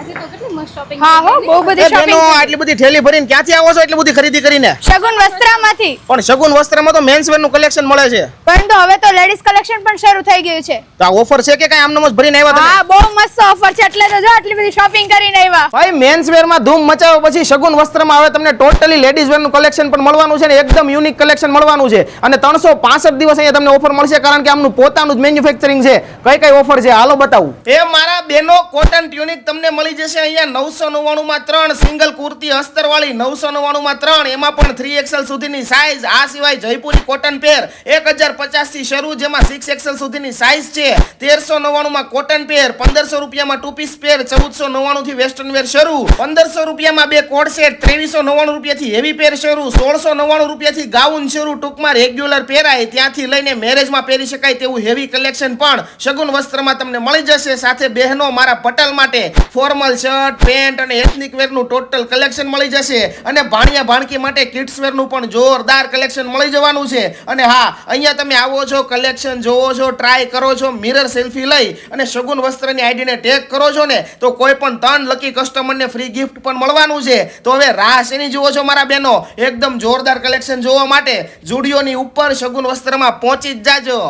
આજે તો કેટલી મસ્ત શોપિંગ હા હો બહુ બધી બેનો શોપિંગ આટલી બધી થેલી ભરીને ક્યાંથી આવો છો એટલી બધી ખરીદી કરીને? શગુન વસ્ત્રામાંથી. પણ શગુન વસ્ત્રમાં તો મેન્સ વેર નું કલેક્શન મળે છે. પરંતુ હવે તો લેડીઝ કલેક્શન પણ શરૂ થઈ ગયું છે. તો આ ઓફર છે કે કઈ આમનામ જ ભરીને આવ્યા તમે? હા બહુ મસ્ત ઓફર છે એટલે તો જો આટલી બધી શોપિંગ કરીને આવ્યા. ભાઈ મેન્સ વેર માં ધૂમ મચાવો પછી શગુન વસ્ત્રમાં હવે તમને ટોટલી લેડીઝ વેર નું કલેક્શન પણ મળવાનું છે ને એકદમ યુનિક કલેક્શન મળવાનું છે અને 365 દિવસ અહીંયા તમને ઓફર મળશે કારણ કે આમનું પોતાનું જ મેન્યુફેક્ચરિંગ છે. કઈ કઈ ઓફર છે હાલો બતાવું. એ મારા બેનો કોટન ટ્યુનિક તમને મળી જશે અહીંયા 999 માં 3 સિંગલ કુર્તી અસ્તર વાળી 999 માં 3 એમાં પણ 3XL સુધીની સાઈઝ. આ સિવાય જયપુરી કોટન પેર 1050 થી શરૂ જેમાં 6XL સુધીની સાઈઝ છે. 1399 માં કોટન પેર, 1500 રૂપિયામાં ટુ પીસ પેર, 1499 થી વેસ્ટર્ન વેર શરૂ, 1500 રૂપિયામાં બે કોડ સેટ, 2399 રૂપિયાથી હેવી પેર શરૂ, 1699 રૂપિયાથી ગાઉન શરૂ. ટૂંકમાં રેગ્યુલર પહેરાય ત્યાંથી લઈને મેરેજમાં પહેરી શકાય તેવું હેવી કલેક્શન પણ શગુન વસ્ત્રમાં તમને મળી જશે. સાથે બહેનો મારા પટલ માટે ફોર્મલ શર્ટ, પેન્ટ અને એથનિક વેર નું ટોટલ કલેક્શન મળી જશે અને ભાણિયા ભાણકી માટે કિડ્સ વેર નું પણ જોરદાર કલેક્શન મળી જવાનું છે. અને હા અહીંયા તમે આવો છો, કલેક્શન જોવો છો, ટ્રાય કરો છો, મિરર સેલ્ફી લઈ અને શગુન વસ્ત્રની આઈડીને ટેગ કરો છો ને તો કોઈ પણ 3 લકી કસ્ટમરને ફ્રી ગિફ્ટ પણ મળવાનું છે. તો હવે રાહ શેની જુઓ છો મારા બહેનો? એકદમ જોરદાર કલેક્શન જોવા માટે ઝુડિયોની ઉપર શગુન વસ્ત્રમાં પહોંચી જ જાજો.